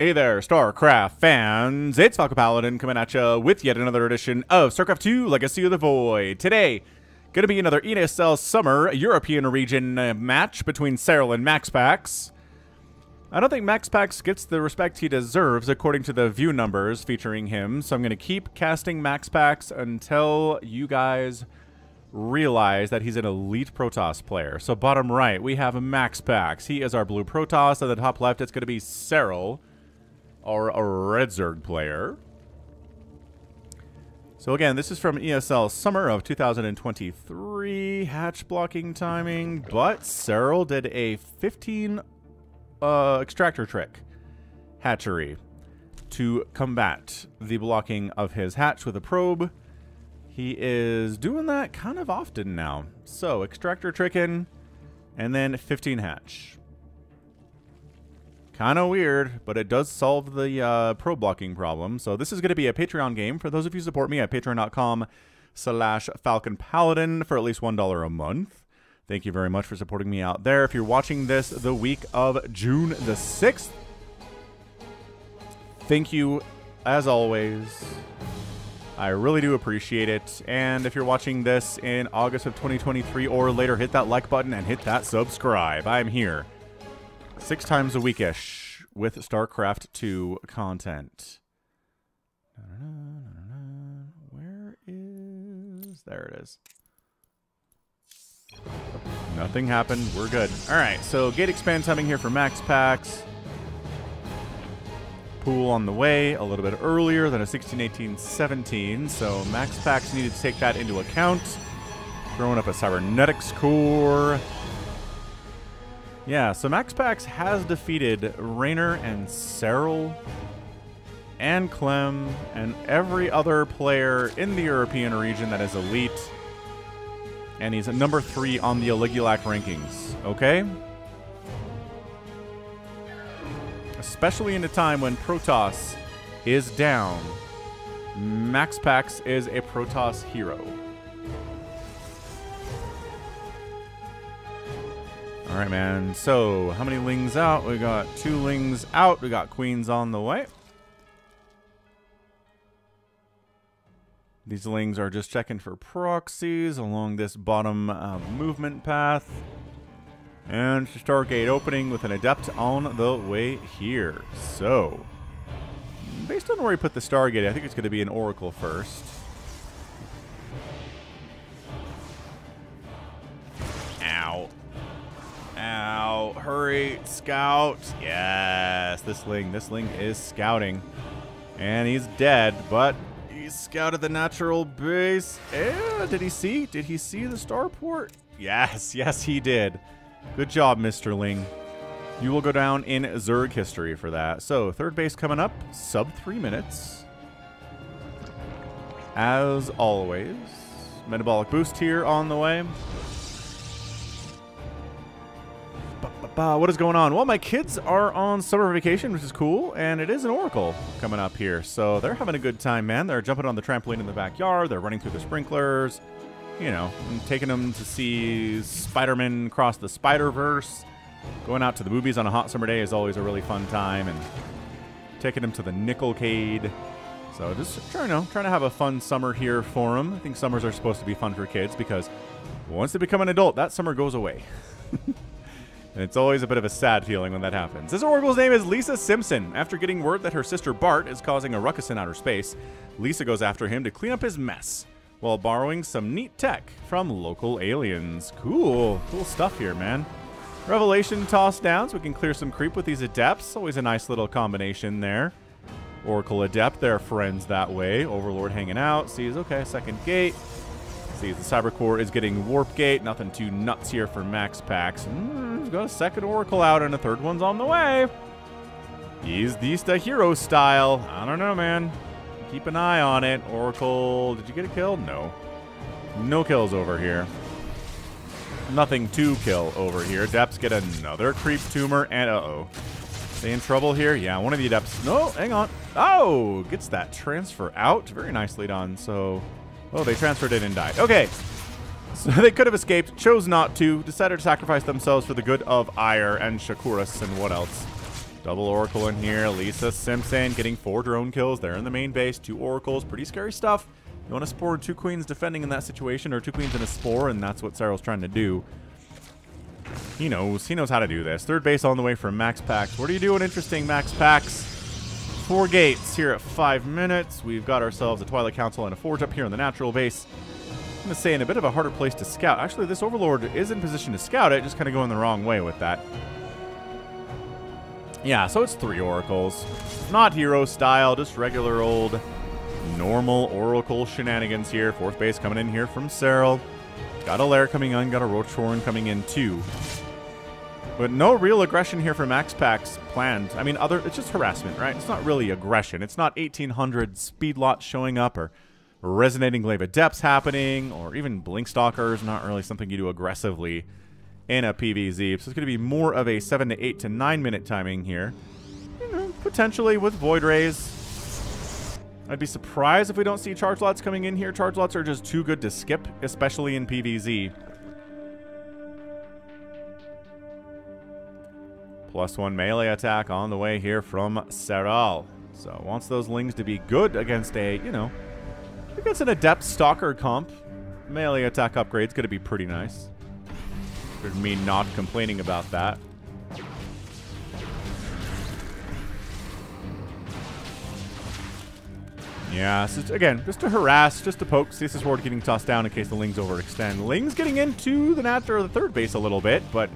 Hey there, StarCraft fans. It's Falcon Paladin coming at you with yet another edition of StarCraft 2 Legacy of the Void. Today, going to be another ESL Summer European region match between Serral and MaxPax. I don't think MaxPax gets the respect he deserves according to the view numbers featuring him, so I'm going to keep casting MaxPax until you guys realize that he's an elite Protoss player. So bottom right, we have MaxPax. He is our blue Protoss. On the top left, it's going to be Serral, or a red Zerg player. So again, this is from ESL Summer of 2023. Hatch blocking timing, but Serral did a 15 extractor trick hatchery to combat the blocking of his hatch with a probe. He is doing that kind of often now. So extractor tricking and then 15 hatch. Kind of weird, but it does solve the probe blocking problem. So this is going to be a Patreon game. For those of you who support me at patreon.com/FalconPaladin for at least $1 a month. Thank you very much for supporting me out there. If you're watching this the week of June the 6th, thank you as always. I really do appreciate it. And if you're watching this in August of 2023 or later, hit that like button and hit that subscribe. I'm here 6 times a weekish with StarCraft 2 content. Where is... There it is. Nothing happened. We're good. Alright, so gate expand timing here for MaxPax. Pool on the way a little bit earlier than a 16-18-17, so MaxPax needed to take that into account. Throwing up a cybernetics core. Yeah, so MaxPax has defeated Raynor and Serral and Clem and every other player in the European region that is elite. And he's at number 3 on the Oligulac rankings, okay? Especially in a time when Protoss is down, MaxPax is a Protoss hero. All right, man. So, how many lings out? We got 2 lings out. We got queens on the way. These lings are just checking for proxies along this bottom movement path. And Stargate opening with an Adept on the way here. So, based on where we put the Stargate, I think it's going to be an Oracle first. Ow. Ow. Hurry. Scout. Yes. This ling is scouting. And he's dead, but he scouted the natural base. Did he see the starport? Yes. Yes, he did. Good job, Mr. Ling. You will go down in Zerg history for that. So, third base coming up. Sub 3 minutes. As always. Metabolic boost here on the way. What is going on? Well, my kids are on summer vacation, which is cool, and it is an Oracle coming up here. So they're having a good time, man. They're jumping on the trampoline in the backyard. They're running through the sprinklers. You know, I'm taking them to see Spider-Man cross the Spider-Verse. Going out to the movies on a hot summer day is always a really fun time, and taking them to the Nickelcade. So just trying to have a fun summer here for them. I think summers are supposed to be fun for kids because once they become an adult, that summer goes away. And it's always a bit of a sad feeling when that happens. This Oracle's name is Lisa Simpson. After getting word that her sister Bart is causing a ruckus in outer space, Lisa goes after him to clean up his mess while borrowing some neat tech from local aliens. Cool stuff here, man. Revelation tossed down so we can clear some creep with these Adepts. Always a nice little combination there. Oracle Adept, they're friends that way. Overlord hanging out. Sees, okay, second gate. Sees the Cyber Core is getting Warp Gate. Nothing too nuts here for MaxPax. He's got a second Oracle out and a third one's on the way. Is this the hero style? I don't know, man. Keep an eye on it. Oracle, did you get a kill? No. No kills over here. Nothing to kill over here. Adepts get another creep tumor and uh-oh. They in trouble here? Yeah, one of the Adepts. No, hang on. Oh, gets that transfer out. Very nicely done. So, oh, they transferred it and died. Okay. So they could have escaped, chose not to, decided to sacrifice themselves for the good of Ire and Shakuras and what else? Double Oracle in here. Lisa Simpson getting 4 drone kills. They're in the main base. 2 Oracles. Pretty scary stuff. You want to spore 2 queens defending in that situation, or 2 queens in a spore, and that's what Serral's trying to do. He knows. He knows how to do this. Third base on the way from MaxPax. What are you doing interesting, MaxPax? 4 gates here at 5 minutes. We've got ourselves a Twilight Council and a Forge up here in the natural base. I'm going to say in a bit of a harder place to scout. Actually, this Overlord is in position to scout it, just kind of going the wrong way with that. Yeah, so it's 3 Oracles. Not hero style, just regular old normal Oracle shenanigans here. 4th base coming in here from Serral. Got a Lair coming in, got a Rochorn coming in too. But no real aggression here for MaxPax planned. I mean, it's just harassment, right? It's not really aggression. It's not 1800 speed lots showing up or resonating glaive adepts happening or even blink stalkers. Not really something you do aggressively in a PvZ. So it's going to be more of a 7 to 8 to 9 minute timing here. You know, potentially with Void Rays. I'd be surprised if we don't see charge lots coming in here. Charge lots are just too good to skip, especially in PvZ. +1 melee attack on the way here from Serral. So wants those Lings to be good against a, you know, against an adept stalker comp. Melee attack upgrade's going to be pretty nice. For me not complaining about that. Yeah, so again, just to harass, just to poke. Stasis Ward getting tossed down in case the Lings overextend. Lings getting into the natural or the third base a little bit, but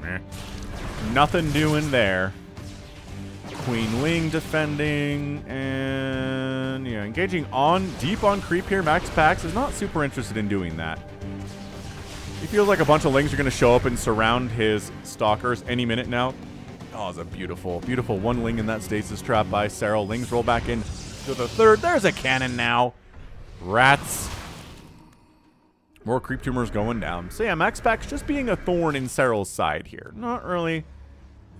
nothing doing there. Queen Ling defending, and yeah, engaging on deep on creep here. MaxPax is not super interested in doing that. He feels like a bunch of Lings are going to show up and surround his stalkers any minute now. Oh, it's a beautiful, beautiful 1 Ling in that stasis trap by Serral. Lings roll back in to the third. There's a cannon now. Rats. More creep tumors going down. So yeah, MaxPax just being a thorn in Serral's side here. Not really,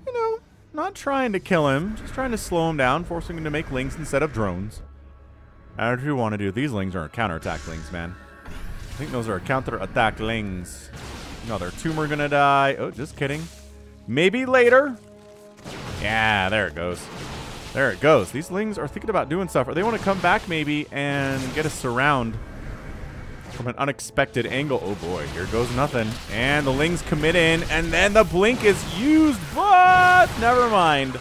you know, not trying to kill him. Just trying to slow him down, forcing him to make Lings instead of drones. However you want to do. These Lings aren't counterattack Lings, man. I think those are counterattack Lings. Another tumor gonna die. Oh, just kidding. Maybe later. Yeah, there it goes. There it goes. These Lings are thinking about doing stuff. Or they want to come back maybe and get a surround from an unexpected angle. Oh boy, here goes nothing. And the Lings commit in, and then the blink is used, but never mind.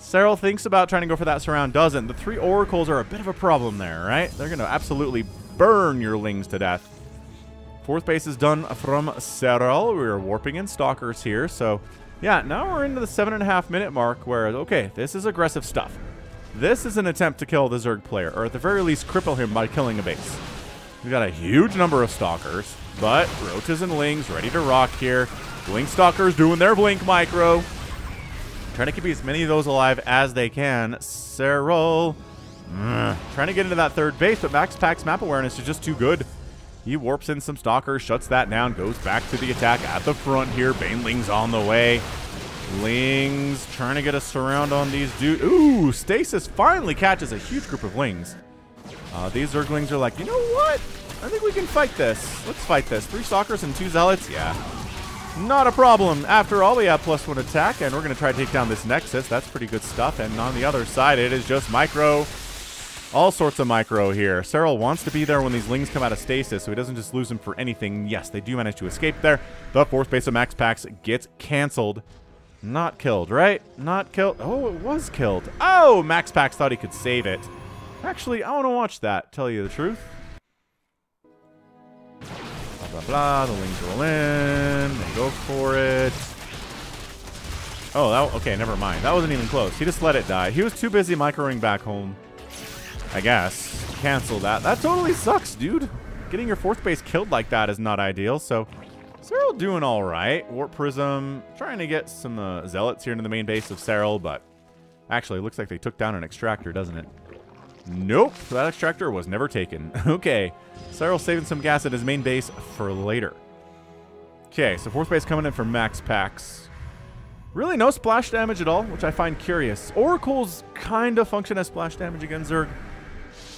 Serral thinks about trying to go for that surround, doesn't. The 3 Oracles are a bit of a problem there, right? They're going to absolutely burn your Lings to death. 4th base is done from Serral. We're warping in stalkers here, so yeah, now we're into the 7.5 minute mark where, okay, this is aggressive stuff. This is an attempt to kill the Zerg player, or at the very least cripple him by killing a base. We've got a huge number of stalkers, but Roaches and Lings ready to rock here. Blink stalkers doing their blink micro. Trying to keep as many of those alive as they can. Serral trying to get into that third base, but MaxPax map awareness is just too good. He warps in some stalkers, shuts that down, goes back to the attack at the front here. Banelings on the way. Lings trying to get a surround on these dudes. Ooh, Stasis finally catches a huge group of Lings. These Zerglings are like, you know what? I think we can fight this. Let's fight this. 3 stalkers and 2 zealots? Yeah. Not a problem. After all, we have +1 attack, and we're going to try to take down this Nexus. That's pretty good stuff. And on the other side, it is just micro. All sorts of micro here. Serral wants to be there when these Lings come out of stasis, so he doesn't just lose them for anything. Yes, they do manage to escape there. The 4th base of MaxPax gets canceled. Not killed, right? Not killed. Oh, it was killed. Oh, MaxPax thought he could save it. Actually, I want to watch that, tell you the truth. Blah, blah, blah. The Lings roll in. They go for it. Oh, okay, never mind. That wasn't even close. He just let it die. He was too busy microing back home, I guess. Cancel that. That totally sucks, dude. Getting your 4th base killed like that is not ideal, so Serral doing all right. Warp Prism, trying to get some Zealots here into the main base of Serral, but actually, it looks like they took down an Extractor, doesn't it? Nope, that Extractor was never taken. Okay, Serral saving some gas at his main base for later. Okay, so 4th base coming in for MaxPax. Really no splash damage at all, which I find curious. Oracles kind of function as splash damage against Zerg,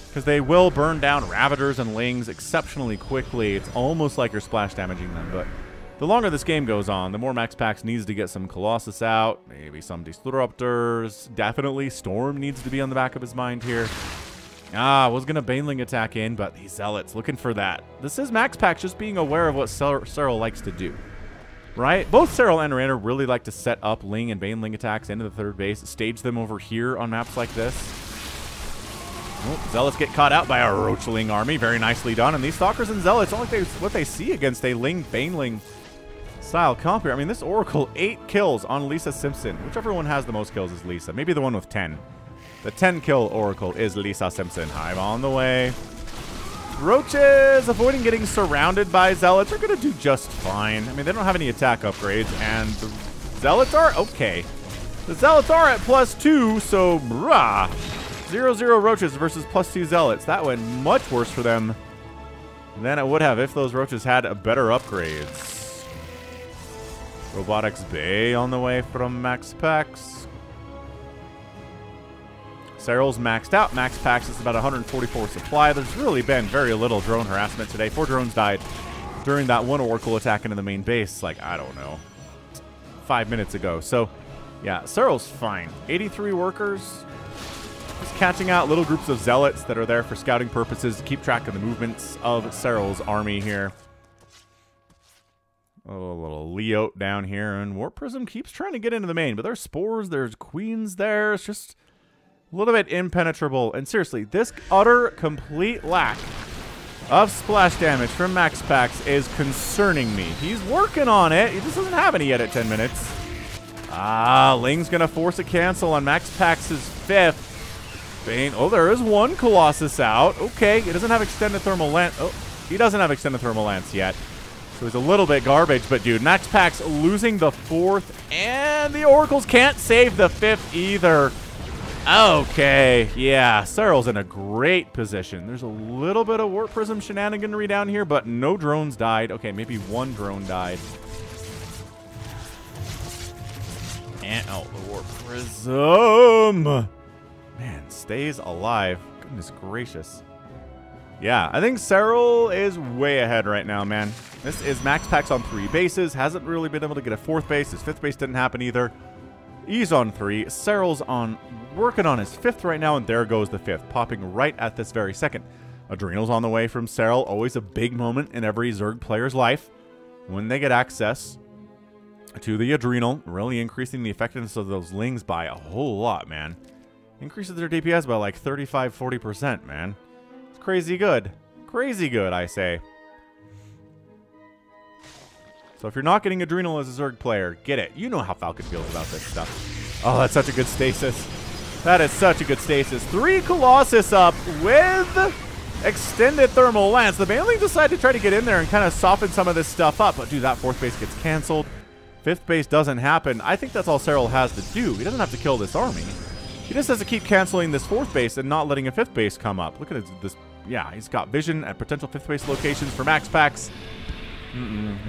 because they will burn down Ravagers and Lings exceptionally quickly. It's almost like you're splash damaging them, but the longer this game goes on, the more MaxPax needs to get some Colossus out, maybe some Disruptors. Definitely Storm needs to be on the back of his mind here. Was going to Baneling attack in, but these Zealots looking for that. This is MaxPax just being aware of what Serral likes to do, right? Both Serral and Rainer really like to set up Ling and Baneling attacks into the third base, stage them over here on maps like this. Oh, Zealots get caught out by a Roachling army. Very nicely done. And these Stalkers and Zealots aren't like what they see against a Ling Baneling style comp here. I mean, this Oracle, 8 kills on Lisa Simpson. Whichever one has the most kills is Lisa. Maybe the one with 10. The 10-kill Oracle is Lisa Simpson. Hive on the way. Roaches, avoiding getting surrounded by Zealots, are going to do just fine. I mean, they don't have any attack upgrades, and the Zealots are okay. The Zealots are at +2, so brah. 0-0 Roaches versus +2 Zealots. That went much worse for them than it would have if those Roaches had better upgrades. Robotics Bay on the way from MaxPax. Serral's maxed out. MaxPax is about 144 supply. There's really been very little drone harassment today. 4 drones died during that one Oracle attack into the main base, like, I don't know, 5 minutes ago. So, yeah, Serral's fine. 83 workers. Just catching out little groups of Zealots that are there for scouting purposes to keep track of the movements of Serral's army here. A little Leo down here, and Warp Prism keeps trying to get into the main, but there's Spores, there's Queens there. It's just a little bit impenetrable. And seriously, this utter, complete lack of splash damage from MaxPax is concerning me. He's working on it. He just doesn't have any yet at 10 minutes. Ling's going to force a cancel on MaxPax's 5th. Bane. Oh, there is one Colossus out. Okay, he doesn't have extended thermal lance. Oh, he doesn't have extended thermal lance yet. So he's a little bit garbage, but dude, MaxPax losing the 4th, and the Oracles can't save the 5th either. Okay, yeah, Serral's in a great position. There's a little bit of Warp Prism shenaniganry down here, but no drones died. Okay, maybe one drone died. And, oh, the Warp Prism. Man, stays alive. Goodness gracious. Yeah, I think Serral is way ahead right now, man. This is MaxPax on 3 bases. Hasn't really been able to get a 4th base. His 5th base didn't happen either. He's on 3. Serral's working on his 5th right now, and there goes the 5th, popping right at this very second. Adrenal's on the way from Serral. Always a big moment in every Zerg player's life when they get access to the Adrenal, really increasing the effectiveness of those Lings by a whole lot, man. Increases their DPS by like 35–40%, man. It's crazy good. Crazy good, I say. So if you're not getting Adrenal as a Zerg player, get it. You know how Falcon feels about this stuff. Oh, that's such a good stasis. That is such a good stasis. 3 Colossus up with extended thermal lance. The Baneling decided to try to get in there and kind of soften some of this stuff up. But dude, that 4th base gets canceled. 5th base doesn't happen. I think that's all Serral has to do. He doesn't have to kill this army. He just has to keep canceling this 4th base and not letting a 5th base come up. Look at this. Yeah, he's got vision at potential 5th base locations for MaxPax.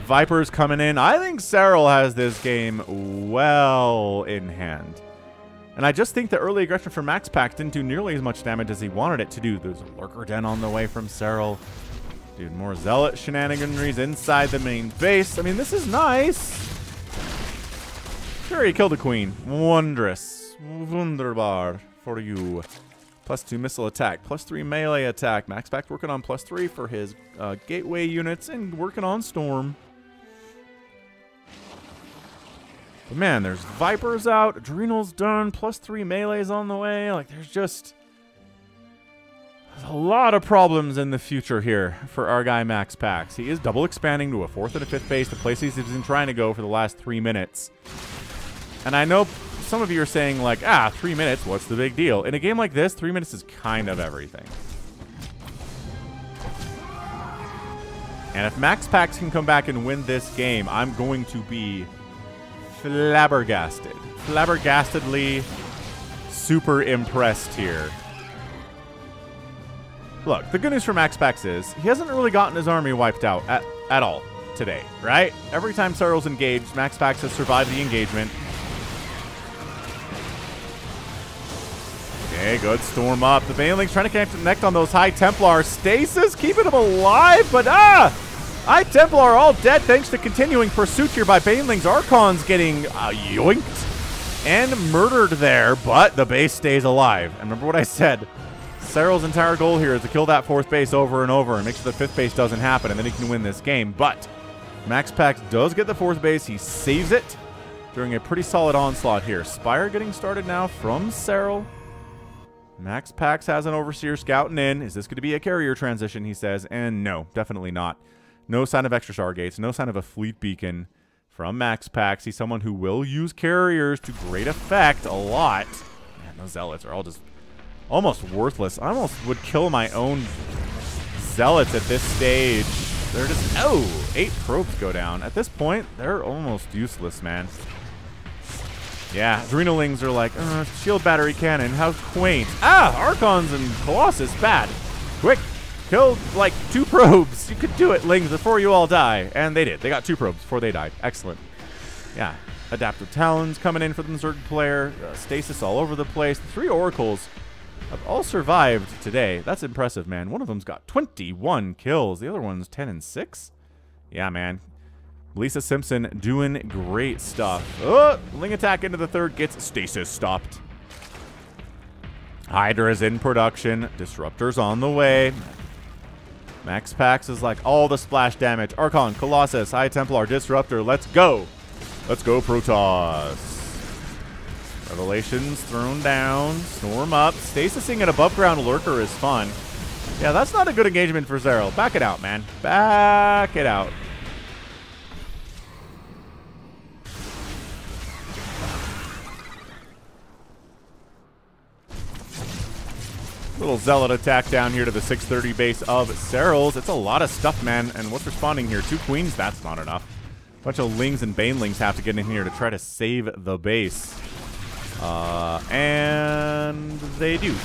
Viper's coming in. I think Serral has this game well in hand. And I just think the early aggression for MaxPax didn't do nearly as much damage as he wanted it to do. There's a Lurker Den on the way from Serral. Dude, more Zealot shenaniganries inside the main base. I mean, this is nice. Sure, he killed the Queen. Wondrous. Wunderbar for you. +2 missile attack, +3 melee attack. MaxPax working on +3 for his gateway units and working on Storm. But man, there's Vipers out, Adrenal's done, +3 melee's on the way. Like, there's a lot of problems in the future here for our guy MaxPax. He is double expanding to a 4th and a 5th base, the places he's been trying to go for the last 3 minutes. And I know some of you are saying, like, 3 minutes, what's the big deal? In a game like this, 3 minutes is kind of everything. And if MaxPax can come back and win this game, I'm going to be flabbergasted. Flabbergastedly super impressed here. Look, the good news for MaxPax is he hasn't really gotten his army wiped out at all today, right? Every time Serral's engaged, MaxPax has survived the engagement. Okay, good. Storm up. The Baneling's trying to connect on those high Templar. Stasis keeping him alive, but I Templar are all dead thanks to continuing pursuit here by Banelings. Archon's getting yoinked and murdered there, but the base stays alive. And remember what I said. Serral's entire goal here is to kill that 4th base over and over and make sure the 5th base doesn't happen, and then he can win this game. But MaxPax does get the 4th base. He saves it during a pretty solid onslaught here. Spire getting started now from Serral. MaxPax has an Overseer scouting in. Is this going to be a carrier transition, he says? And no, definitely not. No sign of extra Stargates. No sign of a fleet beacon from MaxPax. He's someone who will use carriers to great effect a lot. Man, those Zealots are all just almost worthless. I almost would kill my own Zealots at this stage. They're just... Oh! 8 probes go down. At this point, they're almost useless, man. Yeah, Adrenalings are like, shield battery cannon, how quaint. Ah! Archons and Colossus, bad. Quick! Killed, like, 2 probes. You could do it, Lings, before you all die. And they did. They got 2 probes before they died. Excellent. Yeah. Adaptive Talons coming in for the Zerg player. Stasis all over the place. 3 Oracles have all survived today. That's impressive, man. One of them's got 21 kills. The other one's 10 and 6. Yeah, man. Lisa Simpson doing great stuff. Oh, Ling attack into the 3rd gets Stasis stopped. Hydra's in production. Disruptor's on the way. MaxPax is like all the splash damage. Archon, Colossus, High Templar, Disruptor. Let's go. Let's go, Protoss. Revelations thrown down. Storm up. Stasising an above ground lurker is fun. Yeah, that's not a good engagement for Serral. Back it out, man. Back it out. Little Zealot attack down here to the 630 base of Serral's. It's a lot of stuff, man. And what's responding here? 2 Queens? That's not enough. A bunch of Lings and Banelings have to get in here to try to save the base. And they do. The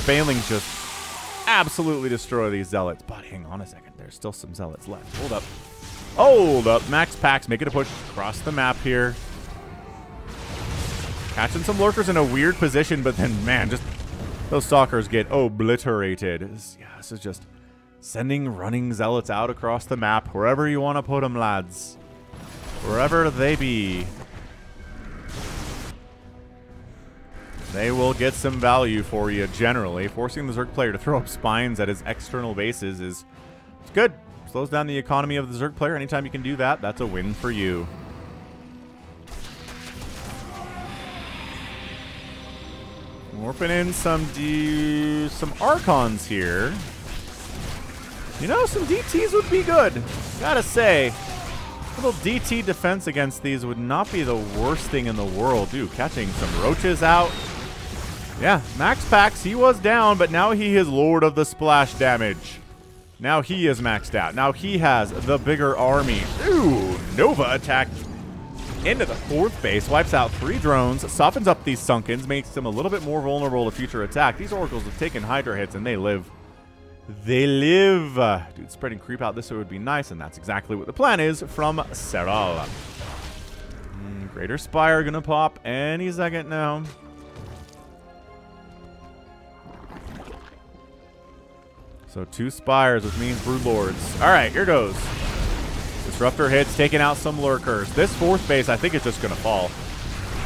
Banelings just absolutely destroy these Zealots. But hang on a second. There's still some Zealots left. Hold up. Hold up. MaxPax making a push across the map here. Catching some lurkers in a weird position, but then, man, just those stalkers get obliterated. Yeah, this is just sending running Zealots out across the map, wherever you want to put them, lads. Wherever they be. They will get some value for you, generally. Forcing the Zerg player to throw up spines at his external bases is good. Slows down the economy of the Zerg player. Anytime you can do that, that's a win for you. Warping in some Archons here. You know, some DTs would be good. Gotta say, a little DT defense against these would not be the worst thing in the world. Dude, catching some roaches out. Yeah, MaxPax, he was down, but now he is Lord of the Splash damage. Now he is maxed out. Now he has the bigger army. Ooh, Nova attack into the 4th base, wipes out 3 drones, softens up these Sunkens, makes them a little bit more vulnerable to future attack. These Oracles have taken Hydra hits, and they live. They live. Dude, spreading creep out this way would be nice, and that's exactly what the plan is from Serral. Greater Spire gonna pop any second now. So 2 Spires, which means Broodlords. All right, here goes. Disruptor hits, taking out some lurkers. This 4th base, I think, is just going to fall.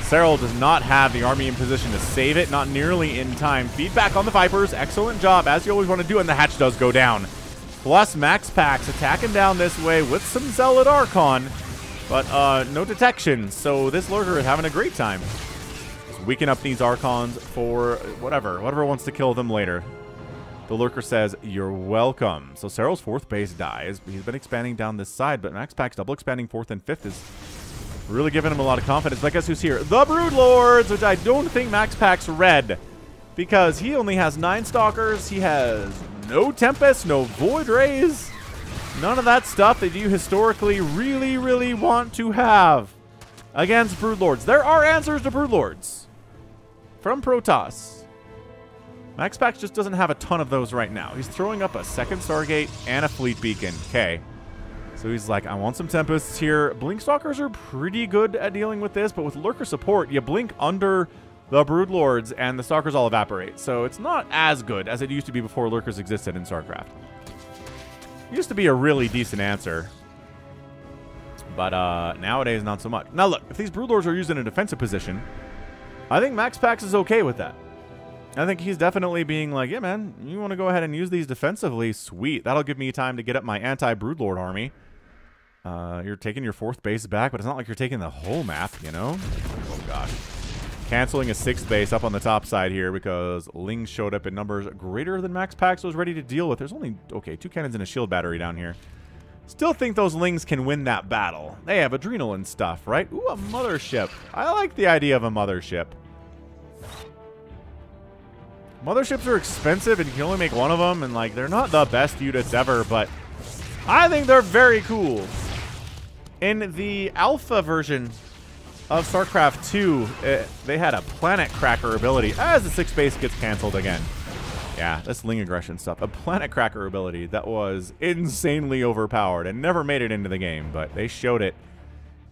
Serral does not have the army in position to save it, not nearly in time. Feedback on the Vipers, excellent job, as you always want to do, and the hatch does go down. Plus, MaxPax attacking down this way with some Zealot Archon, but no detection, so this lurker is having a great time. Just weaken up these Archons for whatever wants to kill them later. The lurker says, you're welcome. So Serral's 4th base dies. He's been expanding down this side, but MaxPax double expanding 4th and 5th is really giving him a lot of confidence. But guess who's here? The Broodlords, which I don't think MaxPax read, because he only has 9 Stalkers. He has no Tempest, no Void Rays, none of that stuff that you historically really, really want to have against Broodlords. There are answers to Broodlords from Protoss. MaxPax just doesn't have a ton of those right now. He's throwing up a 2nd Stargate and a Fleet Beacon. Okay. So he's like, I want some Tempests here. Blink Stalkers are pretty good at dealing with this, but with Lurker support, you blink under the Broodlords and the Stalkers all evaporate. So it's not as good as it used to be before Lurkers existed in StarCraft. Used to be a really decent answer. But nowadays, not so much. Now look, if these Broodlords are used in a defensive position, I think MaxPax is okay with that. I think he's definitely being like, yeah, man, you want to go ahead and use these defensively? Sweet. That'll give me time to get up my anti-Broodlord army. You're taking your 4th base back, but it's not like you're taking the whole map, you know? Oh, gosh. Canceling a 6th base up on the top side here because Ling showed up in numbers greater than MaxPax was ready to deal with. There's only, okay, 2 cannons and a shield battery down here. Still think those Lings can win that battle. They have adrenal and stuff, right? Ooh, a mothership. I like the idea of a mothership. Motherships are expensive and you can only make one of them, and like they're not the best units ever, but I think they're very cool. In the alpha version of StarCraft 2, they had a planet cracker ability as the 6th base gets canceled again. Yeah, that's Ling aggression stuff. A planet cracker ability that was insanely overpowered and never made it into the game, but they showed it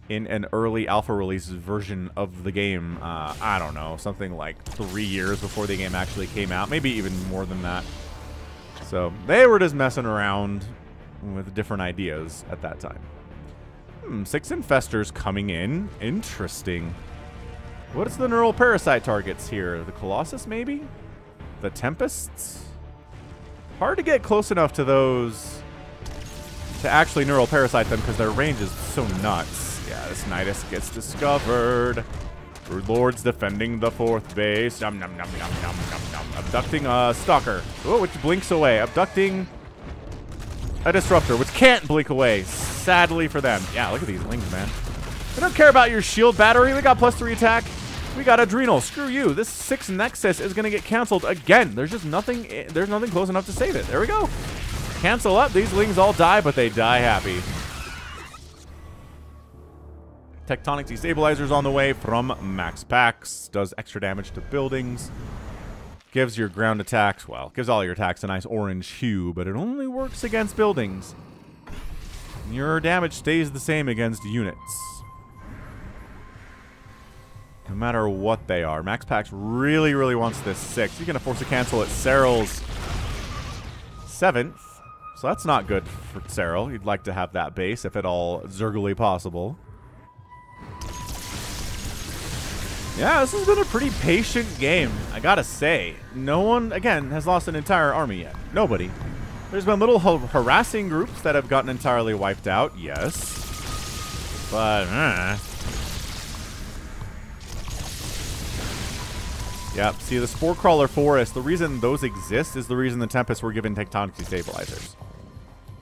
in an early alpha release version of the game. I don't know, something like 3 years before the game actually came out, maybe even more than that. So they were just messing around with different ideas at that time. 6 infestors coming in. Interesting. What is the neural parasite targets here? The Colossus, maybe? The Tempests? Hard to get close enough to those to actually neural parasite them because their range is so nuts. Yeah, this Nidus gets discovered. Broodlords defending the 4th base. Nom, nom, nom, nom, nom, nom, nom. Abducting a Stalker. Oh, which blinks away. Abducting a Disruptor, which can't blink away. Sadly for them. Yeah, look at these Lings, man. They don't care about your shield battery. We got +3 attack. We got Adrenal. Screw you. This 6 Nexus is going to get canceled again. There's just nothing. There's nothing close enough to save it. There we go. Cancel up. These Lings all die, but they die happy. Tectonic Destabilizers on the way from MaxPax. Does extra damage to buildings. Gives your ground attacks, well, gives all your attacks a nice orange hue, but it only works against buildings. Your damage stays the same against units. No matter what they are. MaxPax really, really wants this 6. He's going to force a cancel at Serral's 7th. So that's not good for Serral. He'd like to have that base, if at all zergly possible. Yeah, this has been a pretty patient game, I gotta say. No one, again, has lost an entire army yet. Nobody. There's been little harassing groups that have gotten entirely wiped out, yes. But, Yep, see, the Spore Crawler Forest, the reason those exist is the reason the Tempests were given Tectonic Destabilizers.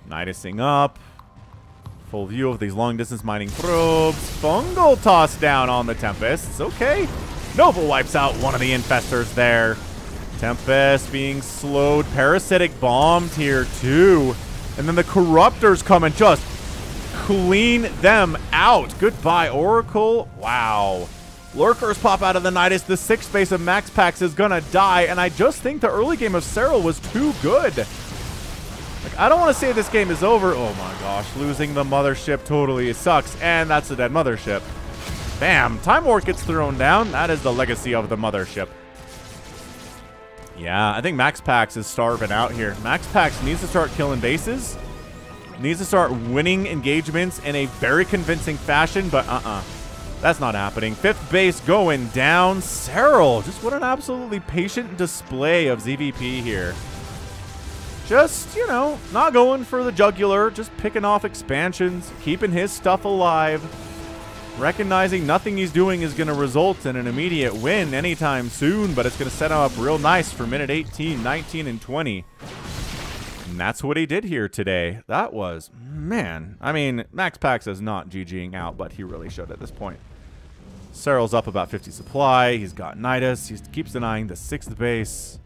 Nidusing up. Full view of these long-distance mining probes. Fungal toss down on the Tempests. Okay. Nova wipes out one of the infestors there. Tempest being slowed. Parasitic bombed here, too. And then the Corruptors come and just clean them out. Goodbye, Oracle. Wow. Lurkers pop out of the Nidus. The 6th base of MaxPax is going to die. And I just think the early game of Serral was too good. Like, I don't want to say this game is over. Oh my gosh, losing the mothership totally sucks. And that's a dead mothership. Bam, Time War gets thrown down. That is the legacy of the mothership. Yeah, I think MaxPax is starving out here. MaxPax needs to start killing bases. Needs to start winning engagements in a very convincing fashion, but that's not happening. 5th base going down. Serral, just what an absolutely patient display of ZVP here. Just, you know, not going for the jugular, just picking off expansions, keeping his stuff alive, recognizing nothing he's doing is going to result in an immediate win anytime soon, but it's going to set him up real nice for minute 18, 19, and 20. And that's what he did here today. That was, man, I mean, MaxPax is not GGing out, but he really should at this point. Serral's up about 50 supply. He's got Nidus. He keeps denying the 6th base.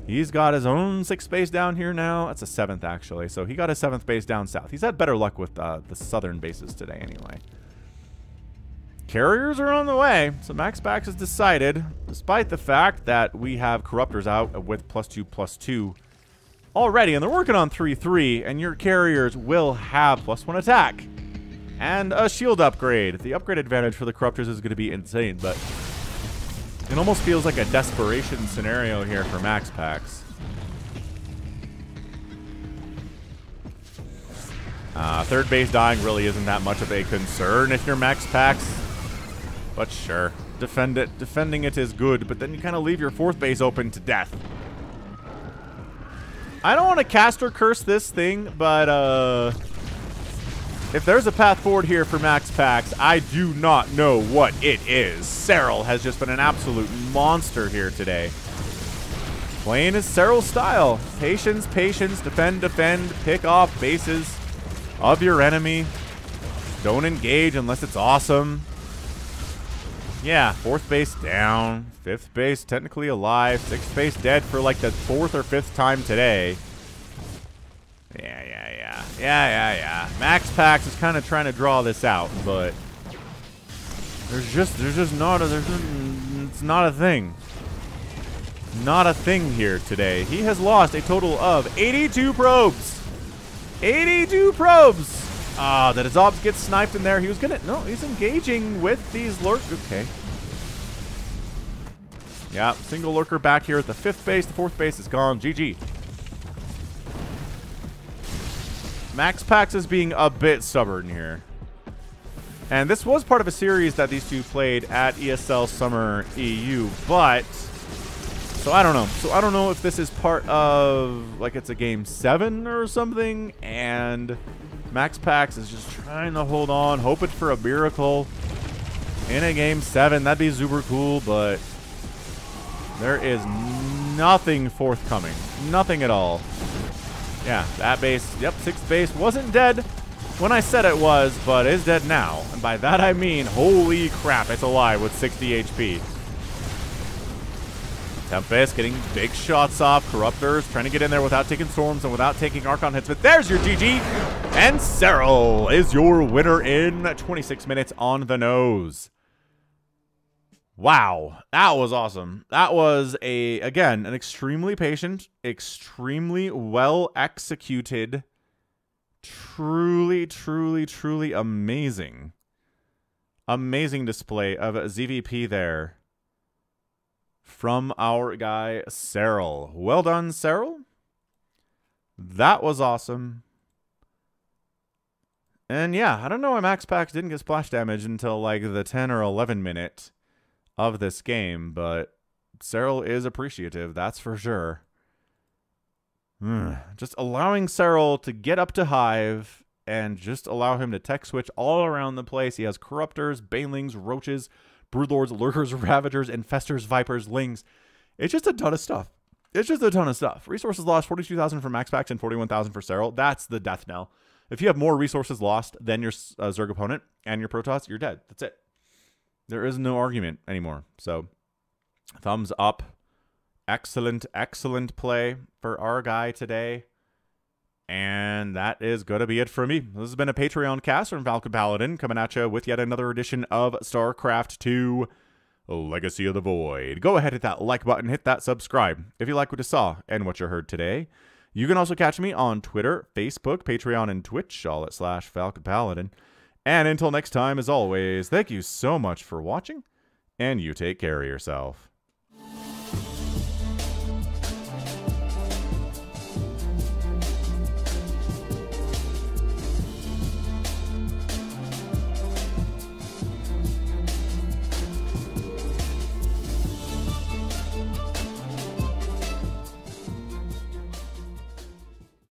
He's got his own 6th base down here now. That's a 7th, actually. So he got his 7th base down south. He's had better luck with the southern bases today, anyway. Carriers are on the way. So MaxPax has decided, despite the fact that we have Corruptors out with +2/+2 already, and they're working on 3/3, and your carriers will have +1 attack. And a shield upgrade. The upgrade advantage for the Corruptors is going to be insane, but it almost feels like a desperation scenario here for MaxPax. Third base dying really isn't that much of a concern if you're MaxPax. But sure, defend it. Defending it is good, but then you kind of leave your fourth base open to death. I don't want to caster curse this thing, but if there's a path forward here for MaxPax, I do not know what it is. Serral has just been an absolute monster here today. Playing his Serral style. Patience, patience, defend, defend, pick off bases of your enemy. Don't engage unless it's awesome. Yeah, fourth base down. Fifth base technically alive. Sixth base dead for like the fourth or fifth time today. Yeah. MaxPax is kind of trying to draw this out, but there's just not a, it's not a thing. Not a thing here today. He has lost a total of 82 probes. 82 probes. Ah, that his obs get sniped in there. He was gonna, no, he's engaging with these lurk. Okay. Yeah, single lurker back here at the fifth base. The fourth base is gone. GG. MaxPax is being a bit stubborn here. And this was part of a series that these two played at ESL Summer EU, but so I don't know. So I don't know if this is part of, like, it's a game 7 or something, and MaxPax is just trying to hold on, hoping for a miracle in a game 7. That'd be super cool, but there is nothing forthcoming. Nothing at all. Yeah, that base, yep, sixth base wasn't dead when I said it was, but is dead now. And by that I mean, holy crap, it's alive with 60 HP. Tempest getting big shots off. Corruptors trying to get in there without taking storms and without taking Archon hits. But there's your GG. And Serral is your winner in 26 minutes on the nose. Wow, that was awesome. That was, again, an extremely patient, extremely well executed, truly amazing display of ZVP there from our guy Serral. Well done, Serral. That was awesome. And yeah, I don't know why MaxPax didn't get splash damage until like the 10 or 11 minute of this game, but Serral is appreciative, that's for sure. Just allowing Serral to get up to Hive and just allow him to tech switch all around the place. He has Corruptors, Banelings, Roaches, Broodlords, Lurkers, Ravagers, Infestors, Vipers, Lings. It's just a ton of stuff. It's just a ton of stuff. Resources lost, 42,000 for MaxPax and 41,000 for Serral. That's the death knell. If you have more resources lost than your Zerg opponent and your Protoss, you're dead. That's it. There is no argument anymore. So, thumbs up. Excellent, excellent play for our guy today. And that is going to be it for me. This has been a Patreon cast from Falcon Paladin, coming at you with yet another edition of StarCraft 2 Legacy of the Void. Go ahead, hit that like button, hit that subscribe if you like what you saw and what you heard today. You can also catch me on Twitter, Facebook, Patreon, and Twitch, all at /Falcon Paladin. And until next time, as always, thank you so much for watching, and you take care of yourself.